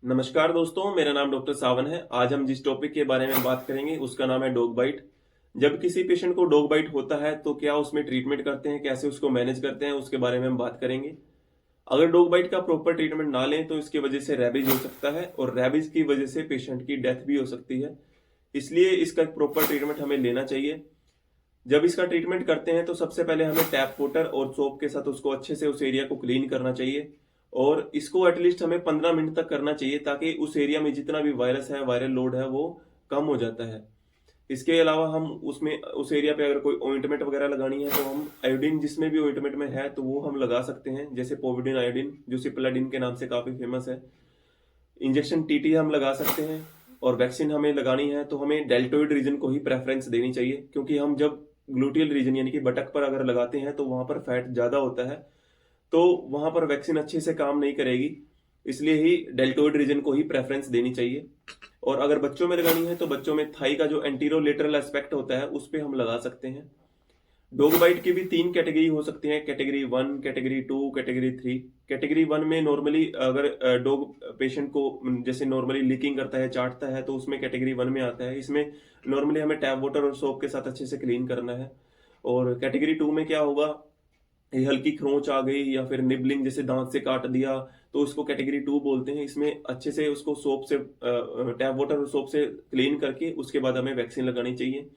नमस्कार दोस्तों, मेरा नाम डॉक्टर सावन है। आज हम जिस टॉपिक के बारे में बात करेंगे उसका नाम है डॉग बाइट। जब किसी पेशेंट को डॉग बाइट होता है तो क्या उसमें ट्रीटमेंट करते हैं, कैसे उसको मैनेज करते हैं, उसके बारे में हम बात करेंगे। अगर डॉग बाइट का प्रॉपर ट्रीटमेंट ना लें तो इसकी वजह से रैबिज हो सकता है और रैबिज की वजह से पेशेंट की डेथ भी हो सकती है। इसलिए इसका एक प्रॉपर ट्रीटमेंट हमें लेना चाहिए। जब इसका ट्रीटमेंट करते हैं तो सबसे पहले हमें टैप वाटर और सोप के साथ उसको अच्छे से उस एरिया को क्लीन करना चाहिए और इसको एटलीस्ट हमें 15 मिनट तक करना चाहिए ताकि उस एरिया में जितना भी वायरस है, वायरल लोड है, वो कम हो जाता है। इसके अलावा हम उसमें उस एरिया पे अगर कोई ऑइंटमेंट वगैरह लगानी है तो हम आयोडीन जिसमें भी ऑइंटमेंट में है तो वो हम लगा सकते हैं, जैसे पोविडिन आयोडीन जो सिप्लाडिन के नाम से काफी फेमस है। इंजेक्शन टीटी हम लगा सकते हैं और वैक्सीन हमें लगानी है तो हमें डेल्टोइड रीजन को ही प्रेफरेंस देनी चाहिए, क्योंकि हम जब ग्लूटियल रीजन यानी कि बटक पर अगर लगाते हैं तो वहां पर फैट ज्यादा होता है, तो वहां पर वैक्सीन अच्छे से काम नहीं करेगी। इसलिए ही डेल्टोइड रीजन को ही प्रेफरेंस देनी चाहिए। और अगर बच्चों में लगानी है तो बच्चों में थाई का जो एंटीरोलेटरल एस्पेक्ट होता है उस पर हम लगा सकते हैं। डॉग बाइट की भी 3 कैटेगरी हो सकती है, कैटेगरी 1, कैटेगरी 2, कैटेगरी 3। कैटेगरी 1 में नॉर्मली अगर डॉग पेशेंट को जैसे नॉर्मली लीकिंग करता है, चाटता है, तो उसमें कैटेगरी 1 में आता है। इसमें नॉर्मली हमें टैप वाटर और सोप के साथ अच्छे से क्लीन करना है। और कैटेगरी 2 में क्या होगा, ये हल्की खरोंच आ गई या फिर निबलिंग जैसे दांत से काट दिया तो उसको कैटेगरी 2 बोलते हैं। इसमें अच्छे से उसको सोप से टैप वाटर और सोप से क्लीन करके उसके बाद हमें वैक्सीन लगानी चाहिए।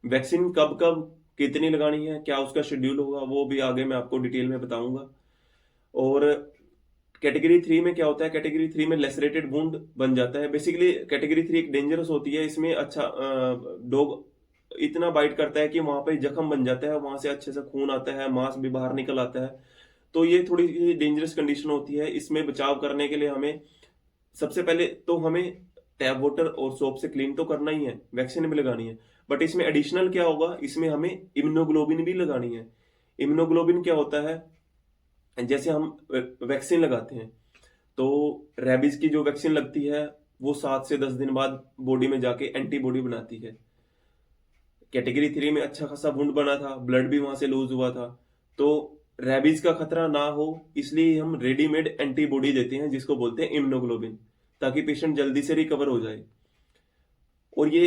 वैक्सीन कब कब कितनी लगानी है, क्या उसका शेड्यूल होगा, वो भी आगे मैं आपको डिटेल में बताऊंगा। और कैटेगरी 3 में क्या होता है, कैटेगरी 3 में लेसरेटेड वुंड बन जाता है। बेसिकली कैटेगरी 3 एक डेंजरस होती है। इसमें अच्छा डॉग इतना बाइट करता है कि वहां पे जख्म बन जाता है, वहां से अच्छे से खून आता है, मांस भी बाहर निकल आता है। तो ये थोड़ी सी डेंजरस कंडीशन होती है। इसमें बचाव करने के लिए हमें सबसे पहले तो हमें टैप वाटर और सोप से क्लीन तो करना ही है, वैक्सीन भी लगानी है, बट इसमें एडिशनल क्या होगा, इसमें हमें इम्यूनोग्लोबिन भी लगानी है। इम्यूनोग्लोबिन क्या होता है, जैसे हम वैक्सीन लगाते हैं तो रेबीज की जो वैक्सीन लगती है वो 7 से 10 दिन बाद बॉडी में जाके एंटीबॉडी बनाती है। कैटेगरी 3 में अच्छा खासा वुंड बना था, ब्लड भी वहां से लूज हुआ था, तो रेबीज का खतरा ना हो इसलिए हम रेडीमेड एंटीबॉडी देते हैं जिसको बोलते हैं इम्यूनोग्लोबिन, ताकि पेशेंट जल्दी से रिकवर हो जाए। और ये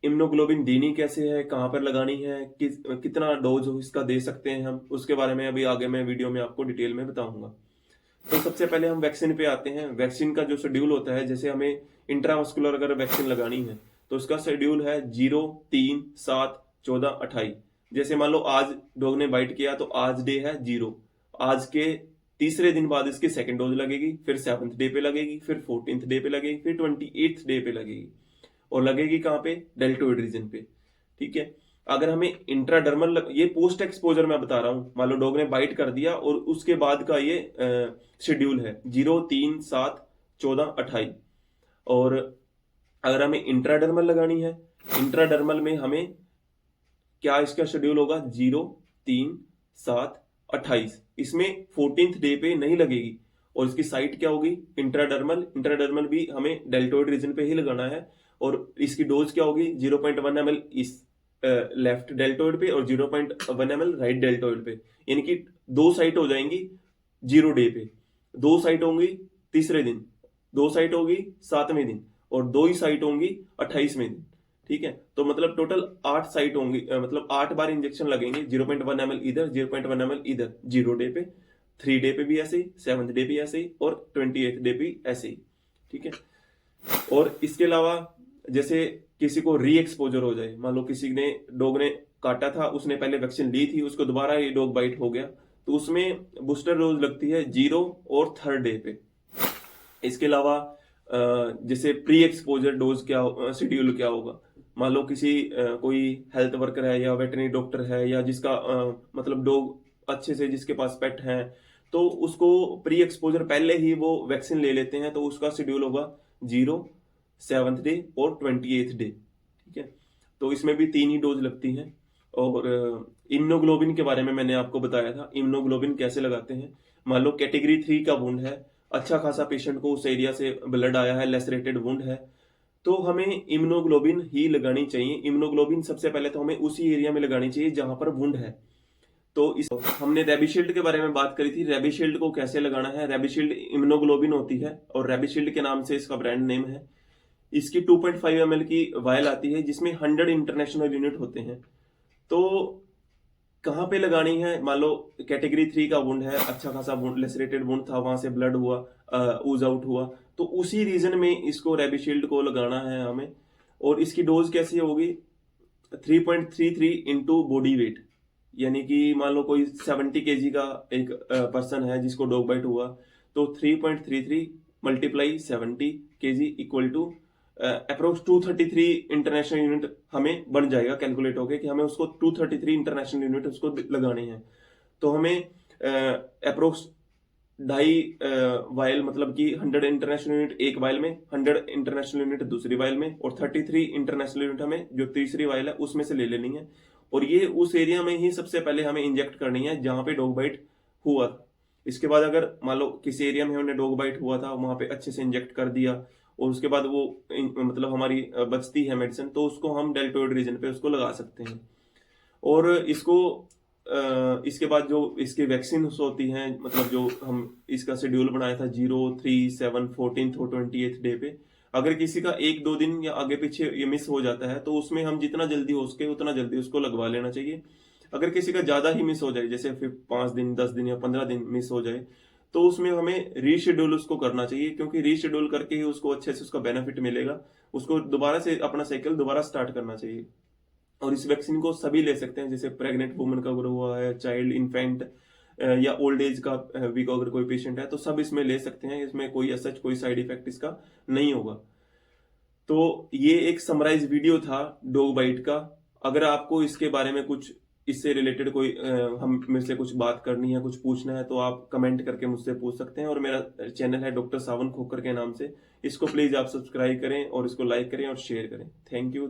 इम्यूनोग्लोबिन देनी कैसे है, कहाँ पर लगानी है, कितना डोज इसका दे सकते हैं हम, उसके बारे में अभी आगे मैं वीडियो में आपको डिटेल में बताऊंगा। तो सबसे पहले हम वैक्सीन पे आते हैं। वैक्सीन का जो शेड्यूल होता है, जैसे हमें इंट्रामस्कुलर अगर वैक्सीन लगानी है तो उसका शेड्यूल है 0, 3, 7, 14, 28। जैसे मान लो आज डॉग ने बाइट किया तो आज डे है 0। आज के तीसरे दिन बाद इसकी सेकेंड डोज लगेगी, फिर 7th डे पे लगेगी, फिर 14th डे पे लगेगी, फिर 28th डे पे लगेगी। और लगेगी कहाँ पे, डेल्टोइड रीजन पे। ठीक है। अगर हमें इंट्राडर्मल ये पोस्ट एक्सपोजर मैं बता रहा हूं, मान लो डॉग ने बाइट कर दिया और उसके बाद का ये शेड्यूल है 0, 3, 7, 14, 28। और अगर हमें इंट्राडर्मल लगानी है, इंट्राडर्मल में हमें क्या इसका शेड्यूल होगा, 0, 3, 7, 28। इसमें 14th डे पे नहीं लगेगी। और इसकी साइट क्या होगी, इंट्राडर्मल। इंट्राडर्मल भी हमें डेल्टोइड रीजन पे ही लगाना है। और इसकी डोज क्या होगी, 0.1 ml इस लेफ्ट डेल्टोइड पे और 0.1 ml राइट डेल्टोइड पे। यानी कि 2 साइट हो जाएंगी 0 डे पे, 2 साइट होंगी तीसरे दिन, 2 साइट होगी 7वें दिन और 2 ही साइट होंगी 28वें दिन। ठीक है। तो मतलब टोटल 8 साइट होंगी, मतलब 8 बार इंजेक्शन लगेंगे, 0.1 ml इधर, 0.1 ml इधर, 0 डे पे, 3 डे पे भी ऐसे ही, 7th डे भी ऐसे ही और 28th डे भी ऐसे ही। ठीक है। और इसके अलावा जैसे किसी को री एक्सपोजर हो जाए, मान लो किसी ने डॉग ने काटा था, उसने पहले वैक्सीन ली थी, उसको दोबारा ये डॉग बाइट हो गया, तो उसमें बूस्टर डोज लगती है 0 और 3rd डे पे। इसके अलावा जैसे प्री एक्सपोजर डोज क्या शेड्यूल क्या होगा, मान लो किसी कोई हेल्थ वर्कर है या वेटरनरी डॉक्टर है या जिसका मतलब डॉग अच्छे से जिसके पास पेट है, तो उसको प्री एक्सपोजर पहले ही वो वैक्सीन ले लेते हैं, तो उसका शेड्यूल होगा 0, 7th डे और 28th डे। ठीक है। तो इसमें भी 3 ही डोज लगती हैं। और इम्यूनोग्लोबिन के बारे में मैंने आपको बताया था, इम्यूनोग्लोबिन कैसे लगाते हैं। मान लो कैटेगरी 3 का वुंड है, अच्छा खासा पेशेंट को उस एरिया से ब्लड आया है, लेसरेटेड वुंड है, तो हमें इम्यूनोग्लोबिन ही लगानी चाहिए। इम्यूनोग्लोबिन सबसे पहले तो हमें उसी एरिया में लगानी चाहिए जहां पर वुंड है। तो इस हमने रेबिशील्ड के बारे में बात करी थी। रेबिशील्ड को कैसे लगाना है। रेबिशील्ड इम्यूनोग्लोबिन होती है और रेबिशील्ड के नाम से इसका ब्रांड नेम है। इसकी 2.5 ml की वायल आती है जिसमें 100 इंटरनेशनल यूनिट होते हैं। तो कहाँ पे लगानी है, मान लो कैटेगरी 3 का वुंड है, अच्छा खासा वुंड, लेसरेटेड वुंड था, वहां से ब्लड हुआ, ऊज आउट हुआ, तो उसी रीजन में इसको रेबिशील्ड को लगाना है हमें। और इसकी डोज कैसी होगी, 3.33 इंटू बॉडी वेट, यानी कि मान लो कोई 70 kg का एक पर्सन है जिसको डॉग बाइट हुआ, तो 3.33 multiply 70 kg equal to approx 233 international unit हमें बन जाएगा कैलकुलेट होके कि हमें उसको 233 इंटरनेशनल यूनिट उसको लगाने हैं। तो हमें अप्रोक्स 2.5 वायल, मतलब कि 100 इंटरनेशनल यूनिट एक वायल में, 100 इंटरनेशनल यूनिट दूसरी वायल में, और 33 इंटरनेशनल यूनिट हमें जो तीसरी वायल है उसमें से ले लेनी है। और ये उस एरिया में ही सबसे पहले हमें इंजेक्ट करनी है जहां पे डॉग बाइट हुआ था। इसके बाद अगर मान लो किसी एरिया में हमने डॉग बाइट हुआ था, वहां पे अच्छे से इंजेक्ट कर दिया और उसके बाद वो मतलब हमारी बचती है मेडिसिन, तो उसको हम डेल्टोइड रीजन पे उसको लगा सकते हैं। और इसको इसके बाद जो इसकी वैक्सीन होती हैं, मतलब जो हम इसका शेड्यूल बनाया था 0, 3, 7, 14 और 28 डे पे, अगर किसी का 1-2 दिन या आगे पीछे ये मिस हो जाता है तो उसमें हम जितना जल्दी हो सके उतना जल्दी उसको लगवा लेना चाहिए। अगर किसी का ज्यादा ही मिस हो जाए, जैसे फिर 5 दिन, 10 दिन या 15 दिन मिस हो जाए, तो उसमें हमें रीशेड्यूल उसको करना चाहिए, क्योंकि रीशेड्यूल करके ही उसको अच्छे से उसका बेनिफिट मिलेगा। उसको दोबारा से अपना साइकिल दोबारा स्टार्ट करना चाहिए। और इस वैक्सीन को सभी ले सकते हैं, जैसे प्रेग्नेंट वुमेन का हुआ है, चाइल्ड, इन्फेंट या ओल्ड एज का भी को अगर कोई पेशेंट है तो सब इसमें ले सकते हैं। इसमें कोई ऐसा कोई साइड इफेक्ट इसका नहीं होगा। तो ये एक समराइज वीडियो था डॉग बाइट का। अगर आपको इसके बारे में कुछ, इससे रिलेटेड कोई हम मेरे से कुछ बात करनी है, कुछ पूछना है, तो आप कमेंट करके मुझसे पूछ सकते हैं। और मेरा चैनल है डॉक्टर सावन खोखर के नाम से, इसको प्लीज आप सब्सक्राइब करें और इसको लाइक करें और शेयर करें। Thank you.